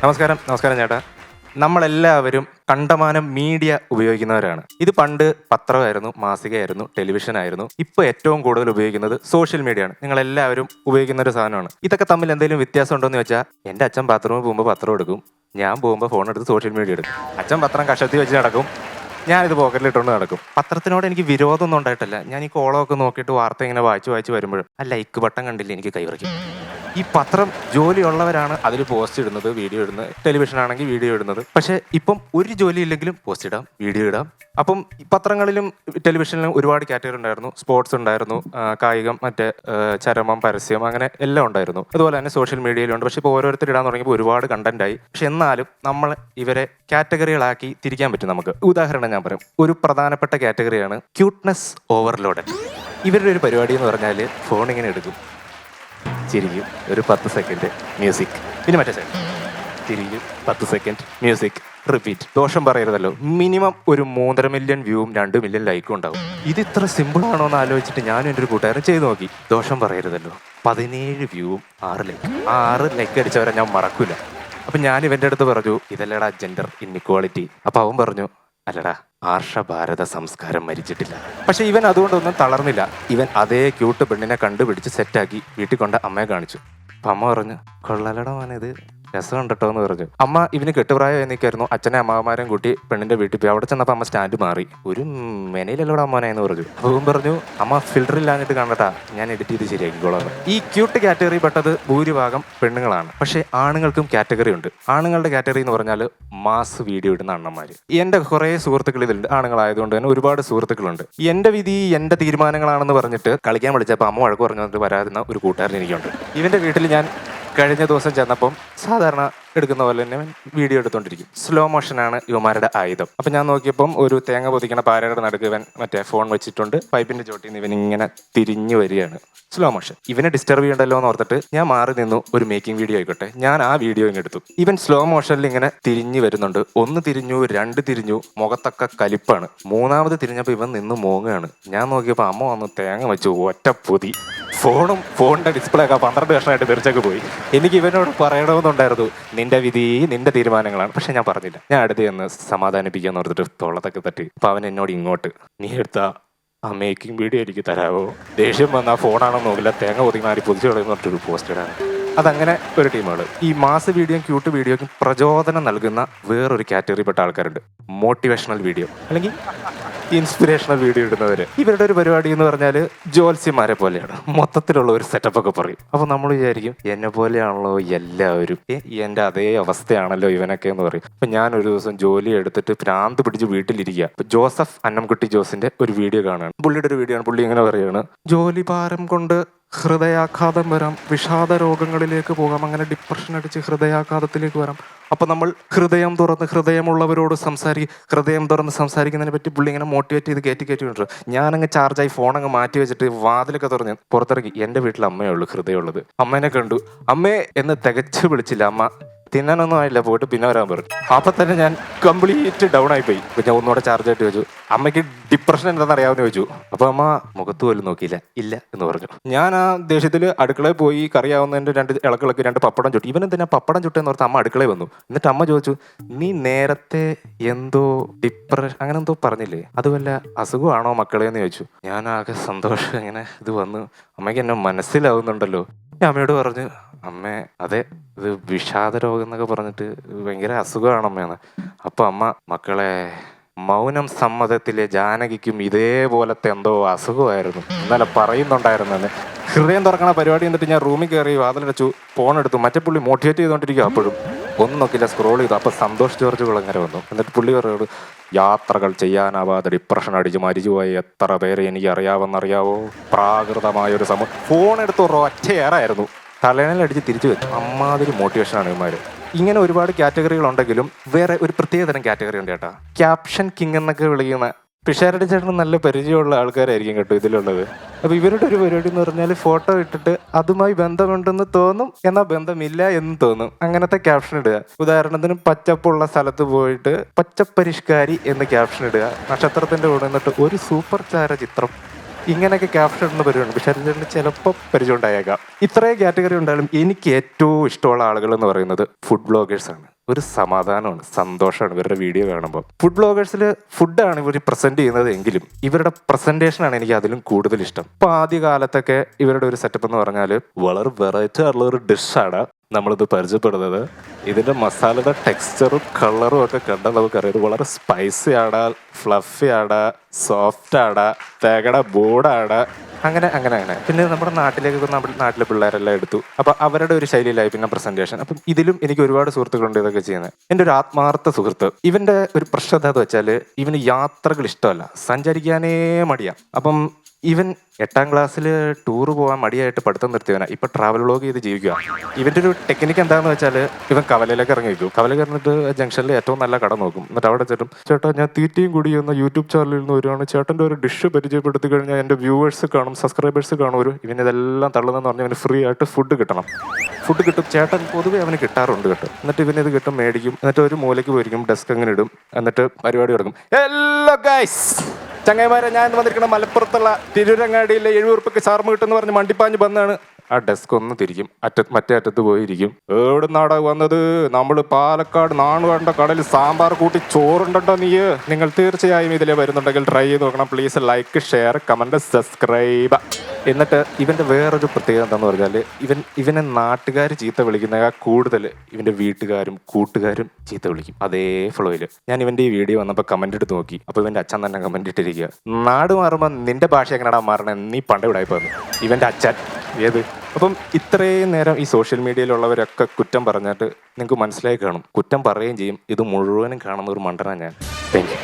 നമസ്കാരം ചേട്ടാ. നമ്മളെല്ലാവരും കണ്ടമാനം മീഡിയ ഉപയോഗിക്കുന്നവരാണ്. ഇത് പണ്ട് പത്രമായിരുന്നു, മാസികയായിരുന്നു, ടെലിവിഷനായിരുന്നു. ഇപ്പോൾ ഏറ്റവും കൂടുതൽ ഉപയോഗിക്കുന്നത് സോഷ്യൽ മീഡിയ ആണ്. നിങ്ങളെല്ലാവരും ഉപയോഗിക്കുന്ന ഒരു സാധനമാണ്. ഇതൊക്കെ തമ്മിൽ എന്തെങ്കിലും വ്യത്യാസം ഉണ്ടോ എന്ന് വെച്ചാൽ, എൻ്റെ അച്ഛൻ ബാത്റൂമിൽ പോകുമ്പോൾ പത്രം എടുക്കും, ഞാൻ പോകുമ്പോൾ ഫോൺ എടുത്ത് സോഷ്യൽ മീഡിയ എടുക്കും. അച്ഛൻ പത്രം കഷത്തി വെച്ച് നടക്കും, ഞാനിത് പോക്കറ്റിലിട്ടുകൊണ്ട് നടക്കും. പത്രത്തിനോട് എനിക്ക് വിരോധമൊന്നും ഉണ്ടായിട്ടില്ല. ഞാൻ ഈ കോളമൊക്കെ നോക്കിയിട്ട് വാർത്ത ഇങ്ങനെ വായിച്ച് വരുമ്പോഴും ആ ലൈക്ക് ബട്ടൺ കണ്ടില്ല എനിക്ക് കൈവറിക്കും. ഈ പത്രം ജോലിയുള്ളവരാണ് അതിൽ പോസ്റ്റ് ഇടുന്നത്, വീഡിയോ ഇടുന്നത്. ടെലിവിഷൻ ആണെങ്കിൽ വീഡിയോ ഇടുന്നത്. പക്ഷേ ഇപ്പം ഒരു ജോലി ഇല്ലെങ്കിലും പോസ്റ്റ് ഇടാം, വീഡിയോ ഇടാം. അപ്പം പത്രങ്ങളിലും ടെലിവിഷനിലും ഒരുപാട് കാറ്റഗറി ഉണ്ടായിരുന്നു. സ്പോർട്സ് ഉണ്ടായിരുന്നു, കായികം, മറ്റേ ചരമം, പരസ്യം, അങ്ങനെ എല്ലാം ഉണ്ടായിരുന്നു. അതുപോലെ തന്നെ സോഷ്യൽ മീഡിയയിലുണ്ട്. പക്ഷേ ഇപ്പോൾ ഓരോരുത്തർ ഇടാൻ തുടങ്ങിയപ്പോൾ ഒരുപാട് കണ്ടന്റായി. പക്ഷെ എന്നാലും നമ്മൾ ഇവരെ കാറ്റഗറികളാക്കി തിരിക്കാൻ പറ്റും നമുക്ക്. ഉദാഹരണം ഞാൻ പറയും. ഒരു പ്രധാനപ്പെട്ട കാറ്റഗറിയാണ് ക്യൂട്ട്നെസ് ഓവർലോഡ്. ഇവരുടെ ഒരു പരിപാടി എന്ന് പറഞ്ഞാൽ ഫോൺ ഇങ്ങനെ എടുക്കും, ചിരിക്കും, ഒരു 10 സെക്കൻഡ് മ്യൂസിക്, പിന്നെ മറ്റേ സൈഡ് ചിരിക്കും, 10 സെക്കൻഡ് മ്യൂസിക്, റിപ്പീറ്റ്. ദോഷം പറയരുതല്ലോ. മിനിമം ഒരു 3.5 മില്യൺ വ്യൂവും 2 മില്യൺ ലൈക്കും ഉണ്ടാവും. ഇത് ഇത്ര സിമ്പിൾ ആണോ എന്ന് ആലോചിച്ചിട്ട് ഞാനും എൻ്റെ ഒരു കൂട്ടുകാരൻ ചെയ്ത് നോക്കി. ദോഷം പറയരുതല്ലോ. 17 വ്യൂവും 6 ലൈക്ക്. 6 ലൈക്ക് അടിച്ചവരെ ഞാൻ മറക്കൂല. അപ്പം ഞാൻ ഇവൻ്റെ അടുത്ത് പറഞ്ഞു, ഇതല്ലടാ ജെൻഡർ ഇൻഇക്വാളിറ്റി. അപ്പം അവൻ പറഞ്ഞു, അല്ലടാ, ആർഷഭാരത സംസ്കാരം മരിച്ചിട്ടില്ല. പക്ഷെ ഇവൻ അതുകൊണ്ടൊന്നും തളർന്നില്ല. ഇവൻ അതേ ക്യൂട്ട് പെണ്ണിനെ കണ്ടുപിടിച്ച് സെറ്റാക്കി വീട്ടിൽ കൊണ്ട് അമ്മയെ കാണിച്ചു. അപ്പം അമ്മ പറഞ്ഞു, കൊള്ളലട മോനെ, ഇത് രസം കണ്ടോ എന്ന് പറഞ്ഞു. അമ്മ ഇവന് കെട്ടുപ്രായം നിൽക്കായിരുന്നു. അച്ഛനെ അമ്മാവന്മാരെയും കൂട്ടി പെണ്ണിന്റെ വീട്ടിൽ പോയി. അവിടെ ചെന്നപ്പോൾ അമ്മ സ്റ്റാൻഡ് മാറി. ഒരു മെനയിലല്ലോടെ അമ്മനെ എന്ന് പറഞ്ഞു. അപ്പം പറഞ്ഞു, അമ്മ ഫിൽറ്റർ ഇല്ലാഞ്ഞിട്ട് കണ്ടട്ടാ, ഞാൻ എഡിറ്റ് ചെയ്ത് ശരിയാക്കിക്കോളാം. ഈ ക്യൂട്ട് കാറ്റഗറി പെട്ടത് ഭൂരിഭാഗം പെണ്ണുങ്ങളാണ്. പക്ഷെ ആണുങ്ങൾക്കും കാറ്റഗറി ഉണ്ട്. ആണുങ്ങളുടെ കാറ്റഗറി എന്ന് പറഞ്ഞാൽ മാസ് വീഡിയോ ഇടുന്ന അണ്ണന്മാർ. എൻ്റെ കുറേ സുഹൃത്തുക്കൾ ഇതിലുണ്ട്. ആണുങ്ങളായതുകൊണ്ട് തന്നെ ഒരുപാട് സുഹൃത്തുക്കളുണ്ട്. എൻ്റെ വിധി എൻ്റെ തീരുമാനങ്ങളാണെന്ന് പറഞ്ഞിട്ട് കളിക്കാൻ വിളിച്ചപ്പോൾ അമ്മ വഴക്ക് പറഞ്ഞുകൊണ്ട് വരാതിരുന്ന ഒരു കൂട്ടുകാരൻ എനിക്കുണ്ട്. ഇവൻ്റെ വീട്ടിൽ ഞാൻ കഴിഞ്ഞ ദിവസം ചെന്നപ്പം സാധാരണ എടുക്കുന്ന പോലെ തന്നെ വീഡിയോ എടുത്തോണ്ടിരിക്കും. സ്ലോ മോഷനാണ് ഇവന്മാരുടെ ആയുധം. അപ്പം ഞാൻ നോക്കിയപ്പം ഒരു തേങ്ങ പൊതിക്കണ പാരയുടെ നടുക്ക് ഇവൻ മറ്റേ ഫോൺ വെച്ചിട്ടുണ്ട്. പൈപ്പിന്റെ ചോട്ടിൽ നിന്ന് ഇവൻ ഇങ്ങനെ തിരിഞ്ഞു വരികയാണ്. Slow motion. ഇവനെ ഡിസ്റ്റർബ് ചെയ്യണ്ടല്ലോ എന്ന് ഓർത്തിട്ട് ഞാൻ മാറി നിന്നു. ഒരു മേക്കിംഗ് വീഡിയോ ആയിക്കോട്ടെ, ഞാൻ ആ വീഡിയോ ഇങ്ങ് എടുത്തു. ഇവൻ സ്ലോ മോഷനിൽ ഇങ്ങനെ തിരിഞ്ഞു വരുന്നുണ്ട്. 1 തിരിഞ്ഞു, 2 തിരിഞ്ഞു, മുഖത്തൊക്കെ കലിപ്പാണ്. 3ാമത് തിരിഞ്ഞപ്പോൾ ഇവൻ നിന്ന് മോങ്ങുകയാണ്. ഞാൻ നോക്കിയപ്പോൾ അമ്മ വന്ന് തേങ്ങ വെച്ചു ഒറ്റ പൊതി. ഫോണിന്റെ ഡിസ്പ്ലേ ഒക്കെ 12 വർഷമായിട്ട് തെറിച്ചൊക്കെ പോയി. എനിക്ക് ഇവനോട് പറയണമെന്നുണ്ടായിരുന്നു, നിന്റെ വിധി നിന്റെ തീരുമാനങ്ങളാണ്. പക്ഷെ ഞാൻ പറഞ്ഞില്ല. ഞാൻ അടുത്ത് ചെന്ന് സമാധാനിപ്പിക്കാന്ന് ഓർത്തിട്ട് തൊള്ളത്തൊക്കെ തട്ടി. അപ്പൊ അവൻ എന്നോട് ഇങ്ങോട്ട്, നീ എടുത്ത ആ മേക്കിംഗ് വീഡിയോ എനിക്ക് തരാമോ? ദേഷ്യം വന്നാൽ ഫോണാണോ നോക്കില്ല, തേങ്ങ പൊതിമാരി പൊതിച്ചു കളയുന്ന പറഞ്ഞിട്ടൊരു പോസ്റ്റ് ഇടാൻ. അതങ്ങനെ ഒരു ടീമുകൾ. ഈ മാസ് വീഡിയോയും ക്യൂട്ട് വീഡിയോയ്ക്കും പ്രചോദനം നൽകുന്ന വേറൊരു കാറ്റഗറി പെട്ട ആൾക്കാരുണ്ട്. മോട്ടിവേഷണൽ വീഡിയോ അല്ലെങ്കിൽ ഇൻസ്പിറേഷണൽ വീഡിയോ ഇടുന്നവര്. ഇവരുടെ ഒരു പരിപാടി എന്ന് പറഞ്ഞാൽ ജോത്സ്യന്മാരെ പോലെയാണ്. മൊത്തത്തിലുള്ള ഒരു സെറ്റപ്പ് ഒക്കെ പറയും. അപ്പൊ നമ്മൾ വിചാരിക്കും, എന്നെ പോലെയാണല്ലോ എല്ലാവരും, എന്റെ അതേ അവസ്ഥയാണല്ലോ ഇവനൊക്കെ എന്ന് പറയും. അപ്പൊ ഞാൻ ഒരു ദിവസം ജോലി എടുത്തിട്ട് ഭ്രാന്ത് പിടിച്ച് വീട്ടിലിരിക്കുക. അപ്പൊ ജോസഫ് അന്നംകുട്ടി ജോസിന്റെ ഒരു വീഡിയോ കാണുകയാണ്. പുള്ളിയുടെ ഒരു വീഡിയോ ആണ്. പുള്ളി ഇങ്ങനെ പറയുകയാണ്, ജോലി ഭാരം കൊണ്ട് ഹൃദയാഘാതം വരാം, വിഷാദ രോഗങ്ങളിലേക്ക് പോകാം, അങ്ങനെ ഡിപ്രഷൻ അടിച്ച് ഹൃദയാഘാതത്തിലേക്ക് വരാം. അപ്പം നമ്മൾ ഹൃദയം തുറന്ന് ഹൃദയമുള്ളവരോട് ഹൃദയം തുറന്ന് സംസാരിക്കുന്നതിനെ പറ്റി പുള്ളി ഇങ്ങനെ മോട്ടിവേറ്റ് ചെയ്ത് കയറ്റി വിട്ടു. ഞാനങ്ങ് ചാർജായി ഫോണങ്ങ് മാറ്റി വെച്ചിട്ട് വാതിലൊക്കെ തുറന്ന് പുറത്തിറങ്ങി. എൻ്റെ വീട്ടിൽ അമ്മയേ ഉള്ളൂ ഹൃദയമുള്ളത്. അമ്മേനെ കണ്ടു. അമ്മേ എന്ന് തികച്ച് വിളിച്ചില്ല. അമ്മ തിന്നാനൊന്നും ആയില്ല, പോയിട്ട് പിന്നെ വരാൻ പറഞ്ഞു. അപ്പൊ തന്നെ ഞാൻ കംപ്ലീറ്റ് ഡൗൺ ആയി പോയി. അപ്പൊ ഞാൻ ഒന്നുകൂടെ ചാർജ് ആയിട്ട് ചോദിച്ചു, അമ്മയ്ക്ക് ഡിപ്രഷൻ എന്താണെന്ന് അറിയാമെന്ന് ചോദിച്ചു. അപ്പൊ അമ്മ മുഖത്ത് പോലും നോക്കിയില്ല, ഇല്ല എന്ന് പറഞ്ഞു. ഞാൻ ആ ദേഷ്യത്തിൽ അടുക്കളയിൽ പോയി കറിയാവുന്നതിന്റെ 2 ഇളക്കിളക്ക് 2 പപ്പടം ചുട്ടി. ഇവനെന്തിനാ പപ്പടം ചുട്ടെന്ന് ഓർത്ത് അമ്മ അടുക്കളയിൽ വന്നു. എന്നിട്ട് അമ്മ ചോദിച്ചു, നീ നേരത്തെ എന്തോ ഡിപ്രഷൻ അങ്ങനെ എന്തോ പറഞ്ഞില്ലേ, അത് വല്ല അസുഖമാണോ മക്കളെ എന്ന് ചോദിച്ചു. ഞാൻ ആകെ സന്തോഷം ഇങ്ങനെ ഇത് വന്നു. അമ്മയ്ക്ക് എന്നെ മനസ്സിലാവുന്നുണ്ടല്ലോ. ഞാൻ അമ്മയോട് പറഞ്ഞു, അമ്മേ അതെ, ഇത് വിഷാദ രോഗം എന്നൊക്കെ പറഞ്ഞിട്ട് ഭയങ്കര അസുഖമാണ് അമ്മയെന്ന്. അപ്പൊ അമ്മ, മക്കളെ, മൗനം സമ്മതത്തിലെ ജാനകിക്കും ഇതേപോലത്തെ എന്തോ അസുഖമായിരുന്നു, ഇന്നലെ പറയുന്നുണ്ടായിരുന്നെന്ന്. ഹൃദയം തുറക്കണ പരിപാടി എന്നിട്ട് ഞാൻ റൂമിൽ കയറി വാതിലടച്ചു, ഫോൺ എടുത്തു. മറ്റേ പുള്ളി മോട്ടിവേറ്റ് ചെയ്തോണ്ടിരിക്കും. അപ്പോഴും ഒന്നും നോക്കില്ല, സ്ക്രോൾ ചെയ്തു. അപ്പൊ സന്തോഷ് ജോർജ് കുളങ്ങര വന്നു. എന്നിട്ട് പുള്ളി പറയുന്നത്, യാത്രകൾ ചെയ്യാനാവാതെ ഡിപ്രഷൻ അടിച്ച് മരിച്ചുപോയി എത്ര പേര് എനിക്ക് അറിയാവോ, പ്രാകൃതമായൊരു ഫോൺ എടുത്ത് ഒറ്റയേറായിരുന്നു. തലേനടിച്ച് തിരിച്ചു വെച്ചു. അമ്മാതിരി മോട്ടിവേഷനാണ് ഇവന്മാർ. ഇങ്ങനെ ഒരുപാട് കാറ്റഗറികൾ ഉണ്ടെങ്കിലും വേറെ ഒരു പ്രത്യേകതരം കാറ്റഗറി ഉണ്ട് ചേട്ടാ. ക്യാപ്ഷൻ കിങ് എന്നൊക്കെ വിളിക്കുന്ന പിഷാരടി ചേട്ടന് നല്ല പരിചയമുള്ള ആൾക്കാരായിരിക്കും കേട്ടോ ഇതിലുള്ളത്. അപ്പോൾ ഇവരുടെ ഒരു പരിപാടി എന്ന് പറഞ്ഞാൽ ഫോട്ടോ ഇട്ടിട്ട് അതുമായി ബന്ധമുണ്ടെന്ന് തോന്നും, എന്നാൽ ബന്ധമില്ല എന്ന് തോന്നും. അങ്ങനത്തെ ക്യാപ്ഷൻ ഇടുക. ഉദാഹരണത്തിന് പച്ചപ്പുള്ള സ്ഥലത്ത് പോയിട്ട് പച്ചപ്പരിഷ്കാരി എന്ന് ക്യാപ്ഷൻ ഇടുക. നക്ഷത്രത്തിന്റെ കൂടെ നിന്നിട്ട് ഒരു സൂപ്പർ ചാര ചിത്രം. ഇങ്ങനെയൊക്കെ ക്യാപ്ഷൻ ഇടുന്ന പരിപാടി പിഷാരടി ചിലപ്പോൾ പരിചയം ഉണ്ടായേക്കാം. ഇത്രയും കാറ്റഗറി ഉണ്ടായാലും എനിക്ക് ഏറ്റവും ഇഷ്ടമുള്ള ആളുകൾ എന്ന് പറയുന്നത് ഫുഡ് ബ്ലോഗേഴ്സാണ്. ഒരു സമാധാനമാണ്, സന്തോഷമാണ് ഇവരുടെ വീഡിയോ കാണുമ്പോൾ. ഫുഡ് ബ്ലോഗേഴ്സിൽ ഫുഡാണ് ഇവർ പ്രസന്റ് ചെയ്യുന്നത് എങ്കിലും ഇവരുടെ പ്രസന്റേഷനാണ് എനിക്ക് അതിലും കൂടുതൽ ഇഷ്ടം. ഇപ്പൊ ആദ്യ കാലത്തൊക്കെ ഇവരുടെ ഒരു സെറ്റപ്പ് എന്ന് പറഞ്ഞാൽ വളരെ വെറൈറ്റി ആയിട്ടുള്ള ഒരു ഡിഷാണ് നമ്മളിത് പരിചയപ്പെടുന്നത്. ഇതിന്റെ മസാലയുടെ ടെക്സ്ചറും കളറും ഒക്കെ കണ്ടാൽ നമുക്കറിയാം ഇത് വളരെ സ്പൈസി ആണ്, ഫ്ലഫി ആണ്, സോഫ്റ്റ് ആണ്, തേങ്ങയുടെ ബോർഡാണ്. അങ്ങനെ അങ്ങനെ അങ്ങനെ പിന്നെ നമ്മുടെ നാട്ടിലേക്ക് നമ്മുടെ നാട്ടിലെ പിള്ളേരെല്ലാം എടുത്തു. അപ്പൊ അവരുടെ ഒരു ശൈലിയിലായി പിന്നെ പ്രസന്റേഷൻ. അപ്പം ഇതിലും എനിക്ക് ഒരുപാട് സുഹൃത്തുക്കളുണ്ട് ഇതൊക്കെ ചെയ്യുന്നത്. എൻ്റെ ഒരു ആത്മാർത്ഥ സുഹൃത്ത്, ഇവന്റെ ഒരു പ്രശ്നം എന്താന്ന് വെച്ചാൽ ഇവന് യാത്രകൾ ഇഷ്ടമല്ല, സഞ്ചരിക്കാനേ മടിയാ. അപ്പം ഇവൻ 8ാം ക്ലാസ്സിൽ ടൂർ പോകാൻ മടിയായിട്ട് പഠിത്തം നിർത്തിയവനാ. ഇപ്പൊ ട്രാവൽ വ്ളോഗ് ചെയ്ത് ജീവിക്കുക. ഇവന്റെ ഒരു ടെക്നിക്ക് എന്താന്ന് വെച്ചാൽ ഇവൻ കവലയിലേക്ക് ഇറങ്ങി വയ്ക്കും. കവലയിൽ ഇറങ്ങിട്ട് ജംഗ്ഷനിൽ ഏറ്റവും നല്ല കട നോക്കും. എന്നിട്ട് അവിടെ ചേട്ടും ചേട്ടാ ഞാൻ തീറ്റയും കൂടി എന്ന യൂട്യൂബ് ചാനലിൽ നിന്ന് വരുവാണ്, ചേട്ടൻ്റെ ഒരു ഡിഷ് പരിചയപ്പെടുത്തി കഴിഞ്ഞാൽ എൻ്റെ വ്യൂവേഴ്സ് കാണും, സബ്സ്ക്രൈബേഴ്സ് കാണും. ഇവനിതെല്ലാം തള്ളുന്നെന്ന് പറഞ്ഞാൽ അവന് ഫ്രീ ആയിട്ട് ഫുഡ് കിട്ടണം. ഫുഡ് കിട്ടും, ചേട്ടൻ പൊതുവെ അവന് കിട്ടാറുണ്ട് കേട്ടോ. എന്നിട്ട് ഇവനിത് കിട്ടും, മേടിക്കും. എന്നിട്ട് ഒരു മൂലയ്ക്ക് പോയിരിക്കും, ഡെസ്ക് അങ്ങനെ ഇടും. എന്നിട്ട് പരിപാടി തുടങ്ങും. ഹലോ ഗൈസ്, ചങ്ങായിമാരെ, ഞാൻ വന്നിരിക്കുന്ന മലപ്പുറത്തുള്ള തിരൂരങ്ങാടിയിലെ 70 ഉറുപ്പിക്ക് ചാർമ കിട്ടുമെന്ന് പറഞ്ഞ് മണ്ടിപ്പാഞ്ഞ് വന്നാണ്. ആ ഡെസ്ക് ഒന്ന് തിരിക്കും, മറ്റേ അറ്റത്ത് പോയിരിക്കും. ഏട് നാടാ വന്നത്, നമ്മൾ പാലക്കാട് നാണുകണ്ട കടലിൽ സാമ്പാർ കൂട്ടി ചോറുണ്ടോ നീ? നിങ്ങൾ തീർച്ചയായും ഇതിലെ വരുന്നുണ്ടെങ്കിൽ ട്രൈ ചെയ്ത് നോക്കണം. Please like, share, comment, subscribe. എന്നിട്ട് ഇവന്റെ വേറൊരു പ്രത്യേകത എന്താന്ന് പറഞ്ഞാൽ ഇവനെ നാട്ടുകാർ ചീത്ത വിളിക്കുന്നതിനേക്കാൾ കൂടുതൽ ഇവന്റെ വീട്ടുകാരും കൂട്ടുകാരും ചീത്ത വിളിക്കും. അതേ ഫ്ലോയിൽ ഞാൻ ഇവന്റെ ഈ വീഡിയോ വന്നപ്പോൾ കമന്റ് എടുത്ത് നോക്കി. അപ്പോൾ ഇവന്റെ അച്ഛൻ തന്നെ കമന്റ് ഇട്ടിരിക്കുക, നാട് മാറുമ്പോൾ നിന്റെ ഭാഷ എങ്ങനെയാടാ മാറണേ, നീ പണ്ട് ഇവിടെ പോയി. ഇവന്റെ അച്ഛൻ ഏത്. അപ്പം ഇത്രയും നേരം ഈ സോഷ്യൽ മീഡിയയിലുള്ളവരൊക്കെ കുറ്റം പറഞ്ഞിട്ട് നിങ്ങൾക്ക് മനസ്സിലായി കാണും, കുറ്റം പറയുകയും ചെയ്യും. ഇത് മുഴുവനും കാണുന്ന ഒരു മണ്ടനാണ് ഞാൻ. Thank you.